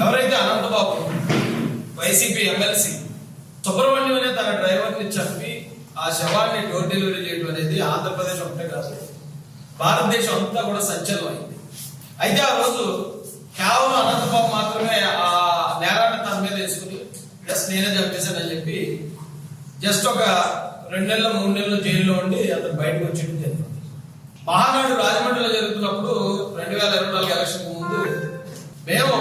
ఎవరైతే Anantha Babu YCP MLC Subrahmanyam అనే తన డ్రైవర్ని చంపి ఆ శవాన్ని డోర్ డెలివరీ చేయడం అనేది ఆంధ్రప్రదేశ్ ఒకటే కాదు, భారతదేశం అంతా కూడా సంచలనమైంది. అయితే ఆ రోజు కేవలం అనంతబాబు మాత్రమే ఆ నేరాన్ని తన మీద వేసుకుని జస్ట్ నేనే చంపేశానని చెప్పి జస్ట్ ఒక 2 నెలలు 3 నెలలు జైల్లో ఉండి అతను బయటకు వచ్చేయడం జరిగింది. మహానాడు రాజమండ్రిలో జరుగుతున్నప్పుడు 2024 ఎలక్షన్ ముందు మేము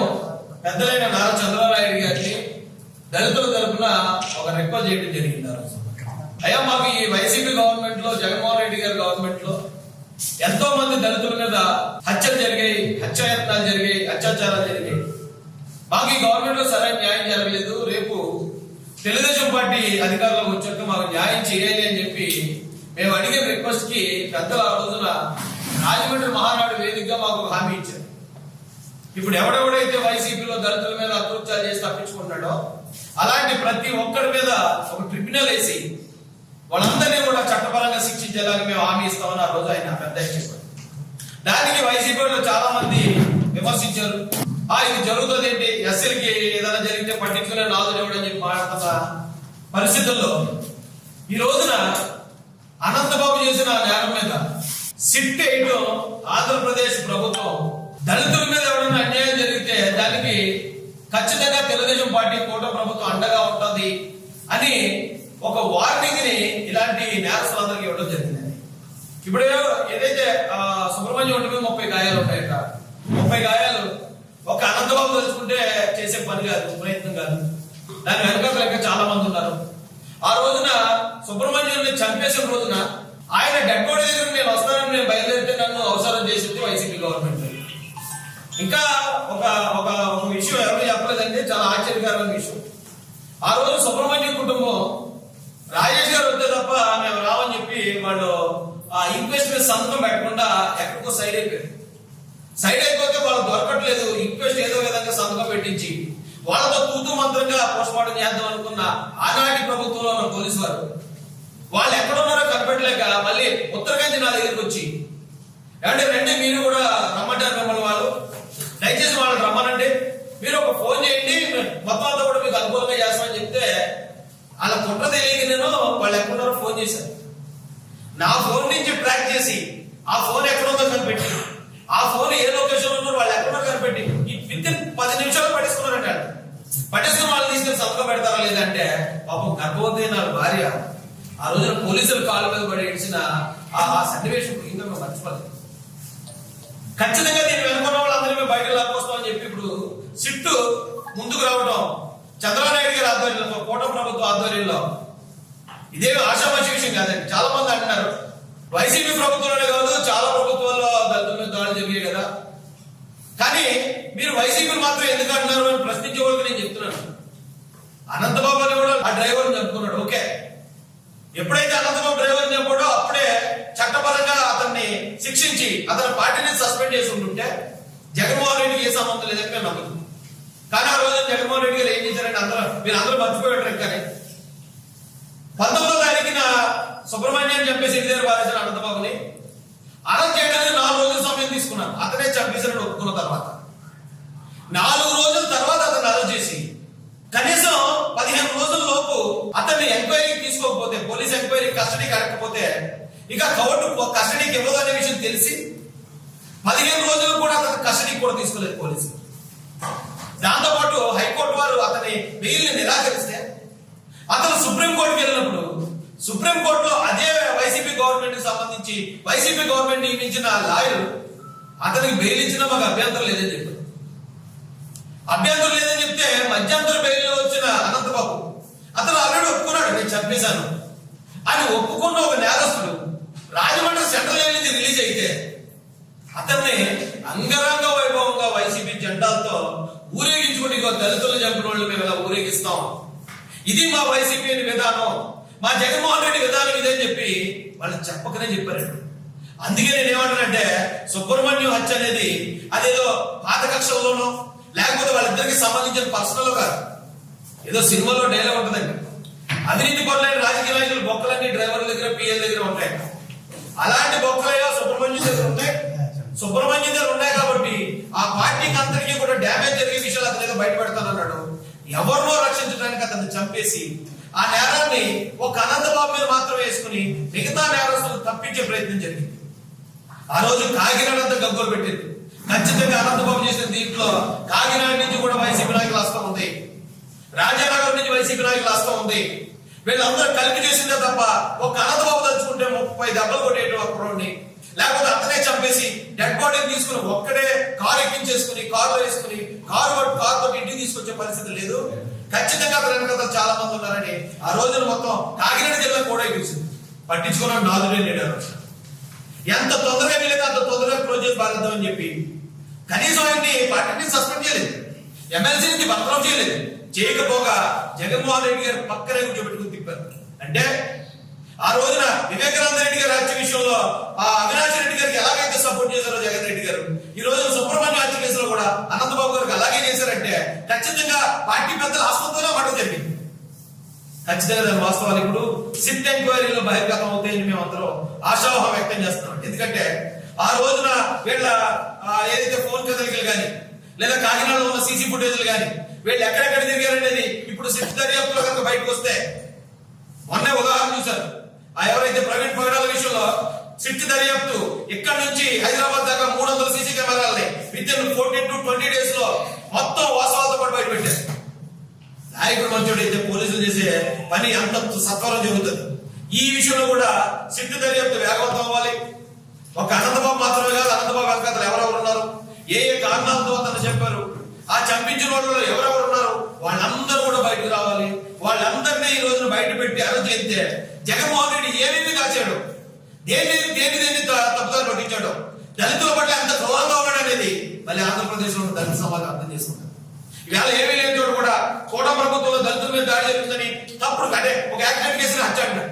పెద్దలైన నారా చంద్రబాబు నాయుడు గారిని దళితుల తరఫున ఒక రిక్వెస్ట్ చేయడం జరిగింది. ఆ రోజు అయ్యా మాకు ఈ వైసీపీ గవర్నమెంట్ లో, జగన్మోహన్ రెడ్డి గారి గవర్నమెంట్ లో ఎంతో మంది దళితుల మీద హత్యలు జరిగాయి, హత్యాయత్నాలు జరిగాయి, అత్యాచారాలు జరిగాయి. మాకు ఈ గవర్నమెంట్ లో సరైన న్యాయం జరగలేదు. రేపు తెలుగుదేశం పార్టీ అధికారంలోకి వచ్చాక మాకు న్యాయం చేయాలి అని చెప్పి మేము అడిగిన రిక్వెస్ట్ కి పెద్దలు ఆ రోజున రాజమండ్రి మహానాడు వేదికగా మాకు హామీ ఇచ్చారు. ఇప్పుడు ఎవడెవడైతే వైసీపీలో దళితుల మీద అకృత్యాలు చేసి తప్పించుకుంటాడో అలాంటి ప్రతి ఒక్కరి మీద ఒక ట్రిబ్యునల్ వేసి వాళ్ళందరినీ కూడా చట్టపరంగా శిక్షించేలాగా మేము హామీ ఇస్తామని ఆ రోజు ఆయన పెద్ద చెప్పారు. దానికి వైసీపీలో చాలా మంది విమర్శించారు. ఇది జరుగుతుంది ఏంటి, ఎస్సీలకి ఏదైనా జరిగితే పట్టించుకునే నాదుడు ఎవడని చెప్పి మాట్లాడుతున్న పరిస్థితుల్లో ఈ రోజున అనంతబాబు చేసిన నేరం మీద సిట్ వేయడం ఆంధ్రప్రదేశ్ ప్రభుత్వం దళితుల మీద ఎవరైనా అన్యాయం జరిగితే దానికి ఖచ్చితంగా తెలుగుదేశం పార్టీ కూటమి ప్రభుత్వం అండగా ఉంటుంది అని ఒక వార్నింగ్ ని ఇలాంటి నేరస్తులందరికీ ఇవ్వడం జరిగింది. ఇప్పుడు ఏదైతే సుబ్రహ్మణ్యం ఒంటి మీద 30 గాయాలు ఉంటాయట, 30 గాయాలు ఒక అనంతబాబు తెలుసుకుంటే చేసే పని కాదు, ప్రయత్నం కాదు. దాని వెనకాల ఇంకా చాలా మంది ఉన్నారు. ఆ రోజున సుబ్రహ్మణ్యాన్ని చంపేసిన రోజున ఆయన డెడ్ బాడీ దగ్గర నేను వస్తానని నేను బయలుదేరితే నన్ను అవసరం చేసింది వైసీపీ గవర్నమెంట్. ఇంకా ఒక ఒక విషయం ఎవరు చెప్పలేదంటే చాలా ఆశ్చర్యకరమైన విషయం. ఆ రోజు సుబ్రహ్మణ్యం కుటుంబం రాజేష్ గారు వస్తే తప్ప మేము రావని చెప్పి వాళ్ళు ఆ ఇంక్వెస్ట్ మీద సంతకం పెట్టకుండా ఎక్కడికో సైడ్ అయిపోయారు. సైడ్ అయిపోతే వాళ్ళు దొరకట్లేదు. ఇంక్వెస్ట్ ఏదో విధంగా సంతకం పెట్టించి వాళ్ళతో తూతూ మంత్రంగా పోస్ట్ మార్టం చేద్దాం అనుకున్న ఆనాటి ప్రభుత్వంలో ఉన్న పోలీసు వారు వాళ్ళు ఎక్కడున్నారో కనిపెట్టలేక మళ్ళీ ఉత్తరకాంతి నా దగ్గరికి వచ్చి అంటే రండి మీరు కూడా రమ్మంటారు మిమ్మల్ని వాళ్ళు, దయచేసి వాళ్ళని రమ్మనండి, మీరు ఒక ఫోన్ చేయండి మొత్తం అంతా కూడా మీకు అనుకూలంగా చేస్తామని చెప్తే వాళ్ళ కుట్ర తెలియక నేను వాళ్ళు ఎక్కడున్నారో ఫోన్ చేశాను. నా ఫోన్ నుంచి ట్రాక్ చేసి ఆ ఫోన్ ఎక్కడుందో కనిపెట్టి ఆ ఫోన్ ఏ లొకేషన్ ఉన్నారో వాళ్ళు ఎక్కడో కనిపెట్టి వితిన్ 10 నిమిషాలు పట్టించుకున్నారంట. పట్టించుకుని వాళ్ళు తీసుకుని సంతకం పెడతారా లేదంటే పాపం గర్భవతి అయిన భార్య ఆ రోజున పోలీసులు కాళ్ళ మీద పడి ఏడ్చిన ఆ సన్నివేశం ఇంకా మేము మర్చిపోలేదు. ఖచ్చితంగా దీన్ని వెనుకున్న వాళ్ళందరినీ మేము బయటకు లాక్కొస్తామని చెప్పి ఇప్పుడు సిట్టు ముందుకు రావడం చంద్రబాబు నాయుడు గారి ఆధ్వర్యంలో, కూటమి ప్రభుత్వ ఆధ్వర్యంలో ఇదేమి ఆశామాషి విషయం కాదండి. చాలా మంది అంటున్నారు వైసీపీ ప్రభుత్వంలోనే కాదు చాలా ప్రభుత్వాల్లో దళితుల మీద దాడులు జరిగాయి కదా, కానీ మీరు వైసీపీని మాత్రం ఎందుకు అంటున్నారు అని ప్రశ్నించే వాళ్ళకి నేను చెప్తున్నాను. అనంతబాబు అని కూడా ఆ డ్రైవర్ని చంపుకున్నాడు. ఓకే, ఎప్పుడైతే అనంతబాబు డ్రైవర్ని చంపాడో అప్పుడే చట్టపరంగా అతన్ని శిక్షించి అతని పార్టీని సస్పెండ్ చేసి ఉంటుంటే జగన్మోహన్ రెడ్డికి ఏ సంబంధం లేదని మేము నమ్ముతున్నాం. కానీ ఆ రోజు జగన్మోహన్ రెడ్డి గారు ఏం చేశారంటే మీరు అందరూ మర్చిపోయారు. కానీ 19వ తారీఖున సుబ్రహ్మణ్యాన్ని చంపేసి ఇంటి దగ్గర పారేసిన అనంతబాబుని అరెస్ట్ చేయడానికి 4 రోజుల సమయం తీసుకున్నాను. అతనే చంపేశారని ఒప్పుకున్న తర్వాత 4 రోజుల తర్వాత అతను అరెస్ట్ చేసి కనీసం 15 రోజుల లోపు అతన్ని ఎంక్వైరీకి తీసుకోకపోతే, పోలీస్ ఎంక్వైరీ కస్టడీకి అడగకపోతే ఇక కోర్టు కస్టడీకి ఇవ్వదు అనే విషయం తెలిసి 15 రోజులు కూడా అతను కస్టడీకి కూడా తీసుకోలేదు పోలీసులు. దాంతోపాటు హైకోర్టు వారు అతని బెయిల్ని నిరాకరిస్తే అతను సుప్రీంకోర్టుకి వెళ్ళినప్పుడు సుప్రీంకోర్టులో అదే వైసీపీ గవర్నమెంట్ కి సంబంధించి వైసీపీ గవర్నమెంట్ నియమించిన లాయర్ అతనికి బెయిల్ ఇచ్చినా మాకు అభ్యంతరం లేదని చెప్పారు. అభ్యంతరం లేదని చెప్తే మధ్యంతర బెయిల్లో వచ్చిన అనంతబాబు అతను ఆల్రెడీ ఒప్పుకున్నాడు నేను చంపేశాను అని ఒప్పుకున్న ఒక నేరస్తుడు రాజమండ్రి సెంట్రల్ జైలు నుంచి రిలీజ్ అయితే అతన్ని అంగరంగ వైభవంగా వైసీపీ జెండాలతో ఊరేగించుకుంటే దళితులను చంపిన వాళ్ళు మేము ఇలా ఊరేగిస్తాం, ఇది మా వైసీపీ విధానం, మా జగన్మోహన్ రెడ్డి విధానం ఇదని చెప్పి వాళ్ళు చెప్పకనే చెప్పారండి. అందుకే నేను ఏమంటానంటే సుబ్రహ్మణ్యం హత్య అనేది అదేదో పాత కక్షల్లోనో లేకపోతే వాళ్ళిద్దరికి సంబంధించిన పర్సనల్ కాదు, ఏదో సినిమాలో డైలాగ్ ఉంటుందండి, అవినీతి పరులైన రాజకీయ నాయకులు బొక్కలన్నీ డ్రైవర్ల దగ్గర పిఎల్ దగ్గర ఉంటాయి. అలాంటి బొక్కలయ్యా సుబ్రహ్మణ్యం దగ్గర ఉంటాయి. సుబ్రహ్మణ్యం దగ్గర ఉన్నాయి కాబట్టి ఆ పార్టీకి అంతటికీ కూడా డ్యామేజ్ జరిగే విషయాలు అతని బయటపెడతానన్నాడు. ఎవరినో రక్షించడానికి అతన్ని చంపేసి ఆ నేరాన్ని ఒక అనంతబాబు మీద మాత్రం వేసుకుని మిగతా నేరస్తులు తప్పించే ప్రయత్నం జరిగింది. ఆ రోజు కాకినాడ అంతా గగ్గోలు పెట్టింది. ఖచ్చితంగా అనంతబాబు చేసిన దీంట్లో కాకినాడ నుంచి కూడా వైసీపీ నాయకులు వస్తూ ఉంది, రాజానగరం నుంచి వైసీపీ నాయకులు వస్తూ ఉంది. వీళ్ళందరూ కలిపి చేసిందే తప్ప ఒక అనంతబాబు తలుచుకుంటే 30 దెబ్బలు కొట్టేయడం అక్కడోని, లేకపోతే అతనే చంపేసి డెడ్ బాడీని తీసుకుని ఒక్కడే కారు ఎక్కించేసుకుని కారులో వేసుకుని కారుతో ఇంటికి తీసుకొచ్చే పరిస్థితి లేదు. ఖచ్చితంగా అతని వెనక చాలా మంది ఉన్నారని ఆ రోజున మొత్తం కాకినాడ జిల్లా కూడా చూసింది. పట్టించుకున్నాడు నాదుడే లేడు. ఎంత తొందరగా వీలైతే అంత తొందరగా క్లోజ్ చేసి పారేద్దాం అని చెప్పి కనీసం ఆయన్ని పార్టీ నుంచి సస్పెండ్ చేయలేదు, ఎమ్మెల్సీ నుంచి బర్తరఫ్ చేయలేదు. చేయకపోగా జగన్మోహన్ రెడ్డి గారు పక్కనే కూర్చోబెట్టుకుని తిప్పారు. అంటే ఆ రోజున వివేకానంద రెడ్డి గారి హత్య విషయంలో ఆ అవినాష్ రెడ్డి గారికి ఎలాగైతే సపోర్ట్ చేశారో జగన్ రెడ్డి గారు, ఈ రోజు సుబ్రహ్మణ్యం హత్య కేసులో కూడా అనంతబాబు గారికి అలాగే చేశారంటే ఖచ్చితంగా పార్టీ పెద్దల ఆస్పత్రిలో మాట జరిగింది. ఖచ్చితంగా దాని వాస్తవాలు ఇప్పుడు సిట్ ఎంక్వైరీలో బహిర్గతం అవుతాయని మేము అందరం ఆశావహం వ్యక్తం చేస్తున్నాం. ఎందుకంటే ఆ రోజున వీళ్ళ ఏదైతే ఫోన్ కదలికలు కానీ లేదా కాకినాడలో ఉన్న సీసీ ఫుటేజ్లు కానీ వీళ్ళు ఎక్కడెక్కడ తిరిగారనేది ఇప్పుడు సిట్ దర్యాప్తులో కనుక బయటకు వస్తే, మొన్నే ఉదాహరణ చూశారు. ఆ ఎవరైతే ప్రవీణ్ పగడాల విషయంలో సిట్ దర్యాప్తు ఇక్కడ నుంచి హైదరాబాద్ దాకా 300 CC కెమెరాలని with in 14 to 20 days లో మొత్తం వాస్తవాలతో పాటు బయట పెట్టారు. నాయకుడు మంచోడు అయితే పోలీసులు చేసే పని అంత సత్వరం జరుగుతుంది. ఈ విషయంలో కూడా సిట్ దర్యాప్తు వేగవంతం అవ్వాలి. ఒక అనంతబాబు మాత్రమే కాదు, అనంతబాబు వెనకాతలు ఎవరెవరు ఉన్నారు, ఏ కారణాలతో అతను చెప్పారు, ఆ చంపించిన వాళ్ళలో ఎవరెవరు ఉన్నారు, వాళ్ళందరూ కూడా బయటకు రావాలి. వాళ్ళందరినీ ఈ రోజున బయట పెట్టి అరెస్ట్ చేస్తే జగన్మోహన్ రెడ్డి ఏమేమి కాచాడు, దేని తప్పుదారు పట్టించాడు, దళితుల పట్ల ఎంత క్రూరంగా ఉన్నాడు అనేది మళ్ళీ ఆంధ్రప్రదేశ్ లో దళిత సమాజం అర్థం చేసుకుంటారు. ఇవాళ ఏమీ లేని చోటు కూడా కోట ప్రభుత్వంలో దళితుల మీద దాడి జరుగుతుందని తప్పుడు అంటే ఒక యాక్సిడెంట్ కేసుని హత్య అంటారు.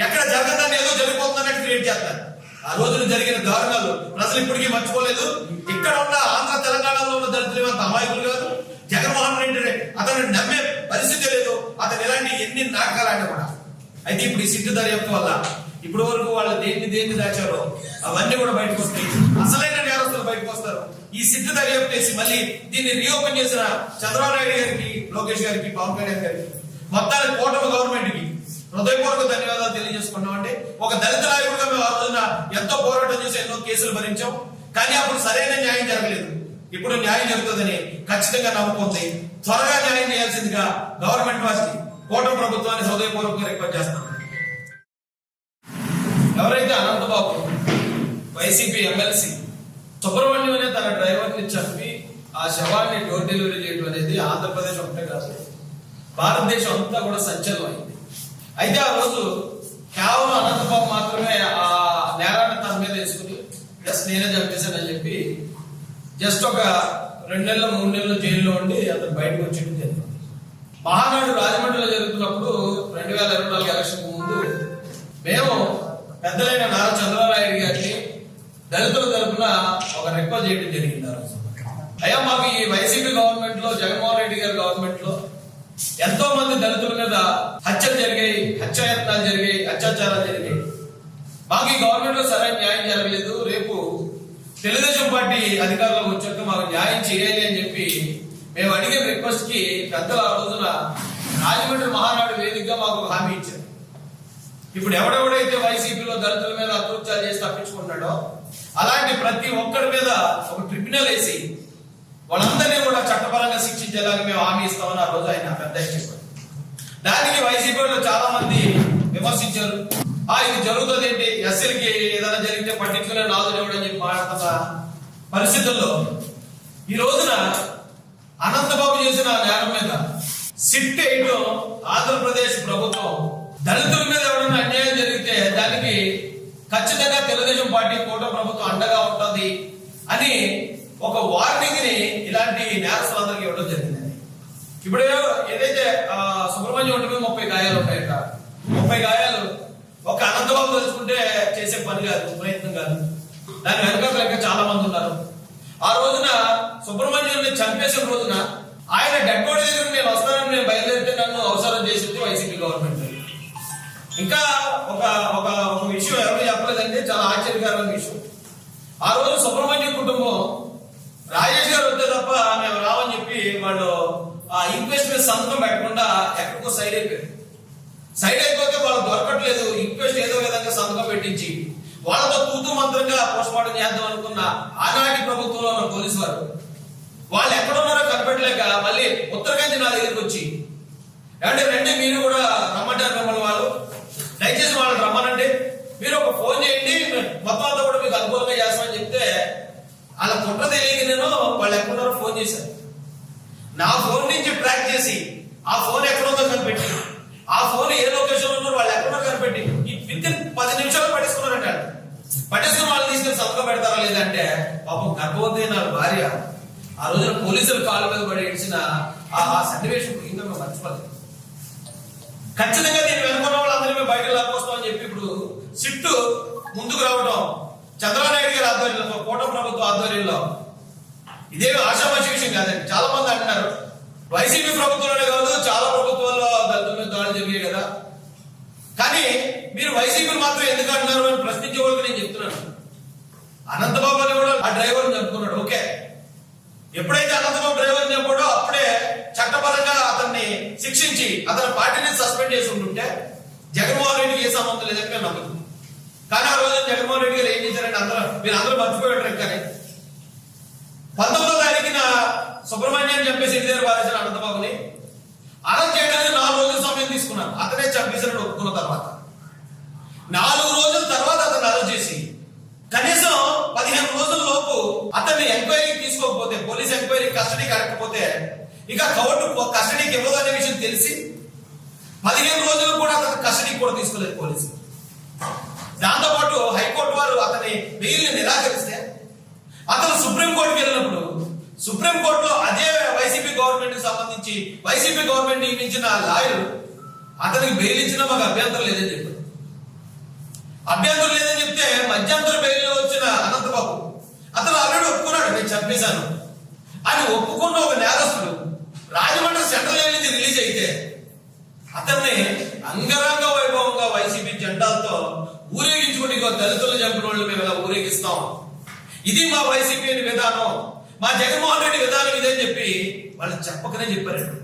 ఎక్కడ జరగదని ఏదో జరిగిపోతుందన్నట్టు క్రియేట్ చేస్తారు. ఆ రోజున జరిగిన దారుణాలు ప్రజలు ఇప్పటికీ మర్చిపోలేదు. ఇక్కడ ఉన్న ఆంధ్ర తెలంగాణలో ఉన్న దళితులు అంత అమాయకులు కాదు. జగన్మోహన్ రెడ్డి అతను నమ్మే పరిస్థితి లేదు. అతను ఎలాంటి ఎన్ని నాటకాలు ఆడినా కూడా. అయితే ఇప్పుడు ఈ సిట్టు దర్యాప్తు వల్ల ఇప్పటి వరకు వాళ్ళు దేన్ని దాచారో అవన్నీ కూడా బయటకు వస్తాయి. అసలైన నేరస్తులు బయటకు వస్తారు. ఈ సిట్టు దర్యాప్తు చేసి మళ్ళీ దీన్ని రీఓపెన్ చేసిన చంద్రబాబు నాయుడు గారికి, లోకేష్ గారికి, పవన్ కళ్యాణ్ గారికి, మొత్తానికి కూటమి గవర్నమెంట్ కి హృదయపూర్వక ధన్యవాదాలు తెలియజేసుకున్నాం. అంటే ఒక దళిత నాయకుడిగా మేము ఆ రోజున ఎంతో పోరాటం చేసి ఎన్నో కేసులు భరించాం. కానీ అప్పుడు సరైన న్యాయం జరగలేదు. ఇప్పుడు న్యాయం జరుగుతుందని ఖచ్చితంగా నమ్ముకుంది. త్వరగా న్యాయం చేయాల్సిందిగా గవర్నమెంట్ వారికి, కూటమి ప్రభుత్వాన్ని హృదయపూర్వకంగా రిక్వెస్ట్ చేస్తాం. ఎవరైతే అనంతబాబు వైసీపీ ఎమ్మెల్సీ సుబ్రహ్మణ్యం అనే తన డ్రైవర్ ని చంపి ఆ శవాన్ని డోర్ డెలివరీ చేయడం అనేది ఆంధ్రప్రదేశ్ ఒకటే కాదు, భారతదేశం అంతా కూడా సంచలనం అయింది. అయితే ఆ రోజు కేవలం అనంతబాబు మాత్రమే ఆ నేరాన్ని తన మీద వేసుకుని జస్ట్ నేనే చంపేశానని చెప్పి జస్ట్ ఒక 2 నెలలు 3 నెలలు జైల్లో ఉండి అతను బయటకు వచ్చేయడం జరిగింది. మహానాడు రాజమండ్రిలో జరుగుతున్నప్పుడు 2024 ఎలక్షన్ ముందు మేము పెద్దలైన నారా చంద్రబాబు నాయుడు గారిని దళితుల తరఫున ఒక రిక్వెస్ట్ చేయడం జరిగింది. ఆ రోజు అయ్యా మాకు ఈ వైసీపీ గవర్నమెంట్ లో, జగన్మోహన్ రెడ్డి గారి గవర్నమెంట్ లో ఎంతో మంది దళితుల మీద హత్యలు జరిగాయి, హత్యాయత్నాలు జరిగాయి, అత్యాచారాలు జరిగాయి. మాకు ఈ గవర్నమెంట్ లో సరైన న్యాయం జరగలేదు. రేపు తెలుగుదేశం పార్టీ అధికారంలోకి వచ్చాక మాకు న్యాయం చేయాలి అని చెప్పి మేము అడిగిన రిక్వెస్ట్ కి పెద్దలు ఆ రోజున రాజమండ్రి మహానాడు వేదికగా మాకు హామీ ఇచ్చారు. ఇప్పుడు ఎవడెవడైతే వైసీపీలో దళితుల మీద అత్యాచారాలు చేసి తప్పించుకుంటాడో అలాంటి ప్రతి ఒక్కరి మీద ఒక ట్రిబ్యునల్ వేసి వాళ్ళందరినీ కూడా చట్టపరంగా శిక్షించేలాగా మేము హామీ ఇస్తామని ఆ రోజు ఆయన పెద్ద చెప్పారు. దానికి వైసీపీలో చాలా మంది విమర్శించారు. ఇది జరుగుతుంది ఏంటి, ఎస్సీలకి ఏదైనా జరిగితే పట్టించుకునే నాదుడు ఎవడని చెప్పి మాట్లాడుతున్న పరిస్థితుల్లో ఈ రోజున అనంతబాబు చేసిన నేరం మీద సిట్ వేయడం ఆంధ్రప్రదేశ్ ప్రభుత్వం దళితుల మీద ఎవరైనా అన్యాయం జరిగితే దానికి ఖచ్చితంగా తెలుగుదేశం పార్టీ, కూటమి ప్రభుత్వం అండగా ఉంటుంది అని ఒక వార్నింగ్ ని ఇలాంటి నేరస్తులందరికీ ఇవ్వడం జరిగిందండి. ఇప్పుడు ఏదైతే సుబ్రహ్మణ్యం ఒంటి మీద 30 గాయాలు ఉంటాయట, 30 గాయాలు ఒక అనంతబాబు తెలుసుకుంటే చేసే పని కాదు, ప్రయత్నం కాదు. దాని వెనకాల ఇంకా చాలా మంది ఉన్నారు. ఆ రోజున సుబ్రహ్మణ్యాన్ని చంపేసిన రోజున ఆయన డెడ్ బాడీ దగ్గర నేను వస్తానని నేను బయలుదేరితే నన్ను అవసరం చేసింది వైసీపీ గవర్నమెంట్. ఇంకా ఒక ఒక విషయం ఎవరు చెప్పలేదంటే చాలా ఆశ్చర్యకరమైన విషయం. ఆ రోజు సుబ్రహ్మణ్యం కుటుంబం రాజేష్ గారు వస్తే తప్ప మేము రావని చెప్పి వాళ్ళు ఆ ఇంక్వెస్ట్ మీద సంతకం పెట్టకుండా ఎక్కడికో సైడ్ అయిపోయారు. సైడ్ అయిపోతే వాళ్ళు దొరకట్లేదు. ఇంక్వెస్ట్ ఏదో విధంగా సంతకం పెట్టించి వాళ్ళతో తూతూ మంత్రంగా పోస్ట్ మార్టం చేద్దాం అనుకున్న ఆనాటి ప్రభుత్వంలో ఉన్న పోలీసు వారు వాళ్ళు ఎక్కడున్నారో కనిపెట్టలేక మళ్ళీ ఉత్తరకాంతి నా దగ్గరికి వచ్చి అంటే రండి మీరు కూడా రమ్మంటారు మిమ్మల్ని వాళ్ళు, దయచేసి వాళ్ళని రమ్మనండి, మీరు ఒక ఫోన్ చేయండి మొత్తం అంతా కూడా మీకు అనుకూలంగా చేస్తామని చెప్తే వాళ్ళ కుట్ర తెలియక నేను వాళ్ళు ఎక్కడున్నారో ఫోన్ చేశాను. నా ఫోన్ నుంచి ట్రాక్ చేసి ఆ ఫోన్ ఎక్కడుందో కనిపెట్టి ఆ ఫోన్ ఏ లొకేషన్ ఉన్నారో వాళ్ళు ఎక్కడో కనిపెట్టి విత్ ఇన్ 10 నిమిషాలు పట్టేసుకున్నారంట. పట్టేసుకుని వాళ్ళు తీసుకొని సంతకం పెడతారా లేదంటే పాపం గర్భవతి నా భార్య ఆ రోజున పోలీసులు కాళ్ళ మీద పడి ఏడ్చిన ఆ సన్నివేశం ఇంకా మేము మర్చిపోలేదు. ఖచ్చితంగా నేను వెనుకున్న వాళ్ళందరినీ మేము బయటకు లాక్కొస్తామని చెప్పి ఇప్పుడు సిట్టు ముందుకు రావడం చంద్రబాబు నాయుడు గారి ఆధ్వర్యంలో కూటమి ప్రభుత్వ ఆధ్వర్యంలో ఇదేమి ఆశామాషి విషయం కాదండి. చాలా మంది అంటున్నారు వైసీపీ ప్రభుత్వంలోనే కాదు చాలా ప్రభుత్వాల్లో దళితుల మీద దాడులు జరిగాయి కదా, కానీ మీరు వైసీపీని మాత్రం ఎందుకు అంటున్నారు అని ప్రశ్నించే వాళ్ళకి నేను చెప్తున్నాను. అనంతబాబు అని కూడా ఆ డ్రైవర్ని చంపుకున్నాడు. ఓకే, ఎప్పుడైతే అనంతబాబు డ్రైవర్ని చంపాడో అప్పుడే చట్టపరంగా అతన్ని శిక్షించి అతని పార్టీని సస్పెండ్ చేసి ఉంటుంటే జగన్మోహన్ రెడ్డికి ఏ సంబంధం లేదని మేము నమ్ముతున్నాం. కానీ ఆ రోజు జగన్మోహన్ రెడ్డి గారు ఏం చేశారంటే మీరు అందరూ మర్చిపోయారు. కానీ 19వ తారీఖున సుబ్రహ్మణ్యాన్ని చంపేసి ఇంటి దగ్గర పారేసిన అనంతబాబుని అరెస్ట్ చేయడానికి 4 రోజుల సమయం తీసుకున్నాను. అతనే చంపేశారని ఒప్పుకున్న తర్వాత 4 రోజుల తర్వాత అతను అరెస్ట్ చేసి కనీసం 15 రోజుల లోపు అతన్ని ఎంక్వైరీకి తీసుకోకపోతే, పోలీస్ ఎంక్వైరీ కస్టడీకి అడగకపోతే ఇక కోర్టు కస్టడీకి ఇవ్వదు అనే విషయం తెలిసి 15 రోజులు కూడా అతను కస్టడీకి కూడా తీసుకోలేదు పోలీసులు. దాంతోపాటు హైకోర్టు వారు అతని బెయిల్ని నిరాకరిస్తే అతను సుప్రీంకోర్టుకి వెళ్ళినప్పుడు సుప్రీంకోర్టులో అదే వైసీపీ గవర్నమెంట్ కి సంబంధించి వైసీపీ గవర్నమెంట్ నియమించిన లాయర్ అతనికి బెయిల్ ఇచ్చినా మాకు అభ్యంతరం లేదని చెప్పారు. అభ్యంతరం లేదని చెప్తే మధ్యంతర బెయిల్లో వచ్చిన అనంతబాబు అతను ఆల్రెడీ ఒప్పుకున్నాడు నేను చంపేశాను అని ఒప్పుకున్న ఒక నేరస్తుడు రాజమండ్రి సెంట్రల్ జైలు నుంచి రిలీజ్ అయితే అతన్ని అంగరంగ వైభవంగా వైసీపీ జెండాలతో ఊరేగించుకుంటే దళితులు చంపిన వాళ్ళు మేము ఇలా ఊరేగిస్తాం, ఇది మా వైసీపీ విధానం, మా జగన్మోహన్ రెడ్డి విధానం ఇదని చెప్పి వాళ్ళు చెప్పకనే చెప్పారండి.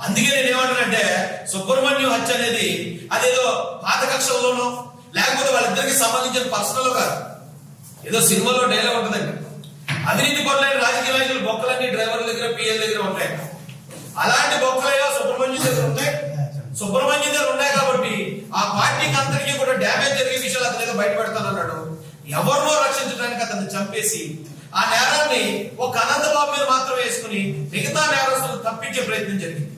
అందుకే నేను ఏమంటానంటే సుబ్రహ్మణ్యం హత్య అనేది అదేదో పాత కక్షల్లోనో లేకపోతే వాళ్ళిద్దరికి సంబంధించిన పర్సనల్ కాదు, ఏదో సినిమాలో డైలాగ్ ఉంటుందండి, అవినీతి పరులైన రాజకీయ నాయకులు బొక్కలన్నీ డ్రైవర్ల దగ్గర పిఎల్ దగ్గర ఉంటాయి. అలాంటి బొక్కలయ్యా సుబ్రహ్మణ్యం దగ్గర ఉంటాయి. సుబ్రహ్మణ్యం దగ్గర ఉన్నాయి కాబట్టి ఆ పార్టీకి అంతటికీ కూడా డ్యామేజ్ జరిగే విషయాలు అతను ఏదో బయటపెడతానన్నాడు. ఎవరినో రక్షించడానికి అతన్ని చంపేసి ఆ నేరాన్ని ఒక అనంతబాబు మీద మాత్రం వేసుకుని మిగతా నేరస్తులు తప్పించే ప్రయత్నం జరిగింది.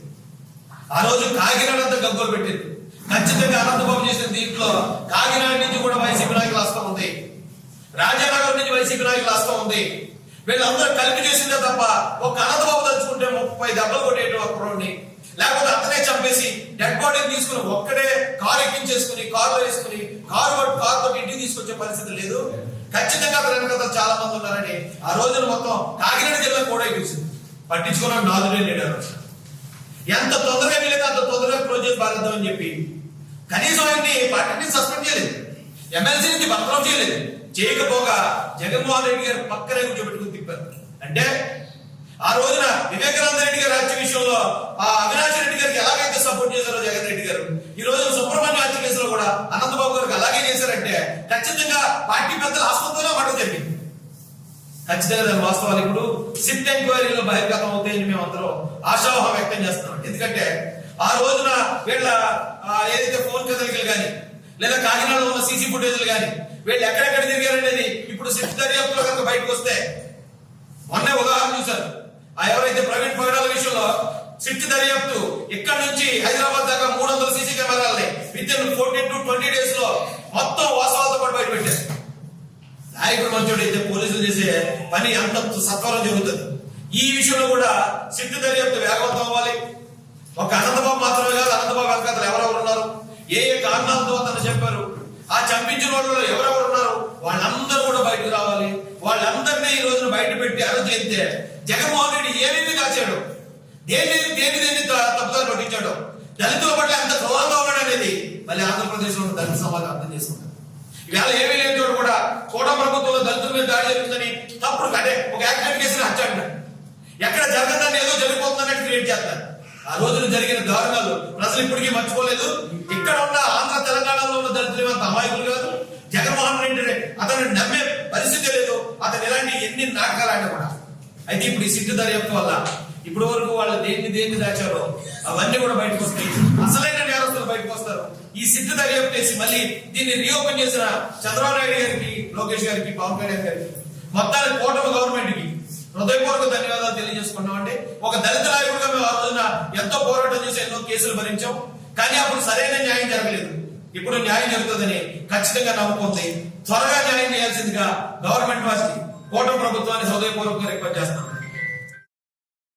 ఆ రోజు కాకినాడ అంతా గగ్గోలు పెట్టింది. ఖచ్చితంగా అనంతబాబు చేసిన దీంట్లో కాకినాడ నుంచి కూడా వైసీపీ నాయకులు హస్తం ఉంది, రాజానగర్ నుంచి వైసీపీ నాయకులు హస్తం ఉంది. వీళ్ళందరూ కలిపి చేసిందే తప్ప ఒక అనంతబాబు తలుచుకుంటే 30 దెబ్బలు కొట్టేయడం అక్కడోని, లేకపోతే అతనే చంపేసి డెడ్ బాడీని తీసుకుని ఒక్కడే కారు ఎక్కించేసుకుని కారులో వేసుకుని కారుతో ఇంటికి తీసుకొచ్చే పరిస్థితి లేదు. ఖచ్చితంగా అతని వెనక చాలా మంది ఉన్నారని ఆ రోజున మొత్తం కాకినాడ జిల్లా కూడా చూసింది. పట్టించుకున్నాడు నాదుడే లేడారు. ఎంత తొందరగా వీలైతే అంత తొందరగా క్లోజ్ చేసి పారేద్దాం అని చెప్పి కనీసం ఆయన్ని పార్టీ నుంచి సస్పెండ్ చేయలేదు, ఎమ్మెల్సీ నుంచి బర్తరఫ్ చేయలేదు. చేయకపోగా జగన్మోహన్ రెడ్డి గారు పక్కనే కూర్చోబెట్టుకుని తిప్పారు. అంటే ఆ రోజున వివేకానంద రెడ్డి గారి హత్య విషయంలో ఆ అవినాష్ రెడ్డి గారికి ఎలాగైతే సపోర్ట్ చేశారో జగన్ రెడ్డి గారు, ఈ రోజు సుబ్రహ్మణ్య హత్య కేసులో కూడా అనంతబాబు గారికి అలాగే చేశారంటే ఖచ్చితంగా పార్టీ పెద్దల ఆస్పత్రిలో మాట జరిగింది. ఖచ్చితంగా దాని వాస్తవాలు ఇప్పుడు సిట్ ఎంక్వైరీలో బహిర్గతం అవుతాయని మేము అందరం ఆశావహం వ్యక్తం చేస్తున్నాం. ఎందుకంటే ఆ రోజున వీళ్ళ ఏదైతే ఫోన్ కదలికలు కానీ లేదా కాకినాడలో ఉన్న సీసీ ఫుటేజ్లు కానీ వీళ్ళు ఎక్కడెక్కడ తిరిగారనేది ఇప్పుడు సిట్ దర్యాప్తులో కనుక బయటకు వస్తే, మొన్న ఉదాహరణ చూశారు ఎవరైతే ప్రవీణ్ పగడాల విషయంలో సిట్ దర్యాప్తు ఇక్కడ నుంచి హైదరాబాద్ దాకా 300 CC కెమెరాలని with in 14 to 20 days లో మొత్తం వాస్తవాలతో పాటు బయట పెట్టారు. నాయకుడు మంచోడు అయితే పోలీసులు చేసే పని అంత సత్వరం జరుగుతుంది. ఈ విషయంలో కూడా సిట్ దర్యాప్తు వేగవంతం అవ్వాలి. ఒక అనంతబాబు మాత్రమే కాదు, అనంతబాబు వెనకాతలు ఎవరెవరు ఉన్నారు, ఏ కారణాలతో అతను చెప్పారు, ఆ చంపించిన వాళ్ళలో ఎవరెవరు ఉన్నారు, వాళ్ళందరూ కూడా బయటకు రావాలి. వాళ్ళందరినీ ఈ రోజున బయట పెట్టి అరెస్ట్ చేస్తే జగన్మోహన్ రెడ్డి ఏమేమి కాచాడు, దేని తప్పుదారు పట్టించాడు, దళితుల పట్ల ఎంత క్రూరంగా ఉన్నాడు అనేది మళ్ళీ ఆంధ్రప్రదేశ్ లో దళిత సమాజం అర్థం చేసుకుంటారు. ఇవాళ ఏమీ లేని చోటు కూడా కోట ప్రభుత్వంలో దళితుల మీద దాడి జరుగుతుందని తప్పుడు అంటే ఒక యాక్సిడెంట్ కేసుని హత్య అంటారు, ఎక్కడ జరగదని ఏదో జరిగిపోతుందన్నట్టు క్రియేట్ చేస్తారు. ఆ రోజున జరిగిన దారుణాలు ప్రజలు ఇప్పటికీ మర్చిపోలేదు. ఇక్కడ ఉన్న ఆంధ్ర తెలంగాణలో ఉన్న దళితులు అంత అమాయకులు కాదు. జగన్మోహన్ రెడ్డి అతను నమ్మే పరిస్థితి లేదు. అతను ఇలాంటి ఎన్ని నాటకాలు ఆడినా కూడా. అయితే ఇప్పుడు ఈ సిట్టు దర్యాప్తు వల్ల ఇప్పటి వరకు వాళ్ళు దేన్ని దాచారో అవన్నీ కూడా బయటకు వస్తాయి. అసలైన నేరస్తులు బయటకు వస్తారు. ఈ సిట్టు దర్యాప్తు చేసి మళ్ళీ దీన్ని రీఓపెన్ చేసిన చంద్రబాబు నాయుడు గారికి, లోకేష్ గారికి, పవన్ కళ్యాణ్ గారికి, మొత్తానికి కూటమి గవర్నమెంట్ కి హృదయపూర్వక ధన్యవాదాలు తెలియజేసుకున్నాం. అంటే ఒక దళిత నాయకుడిగా మేము ఆ రోజున ఎంతో పోరాటం చేసి ఎన్నో కేసులు భరించాం. కానీ అప్పుడు సరైన న్యాయం జరగలేదు. ఇప్పుడు న్యాయం జరుగుతుందని ఖచ్చితంగా నమ్ముకుంది. త్వరగా న్యాయం చేయాల్సిందిగా గవర్నమెంట్ వారికి, కూటమి ప్రభుత్వాన్ని హృదయపూర్వకంగా రిక్వెస్ట్ చేస్తున్నాం.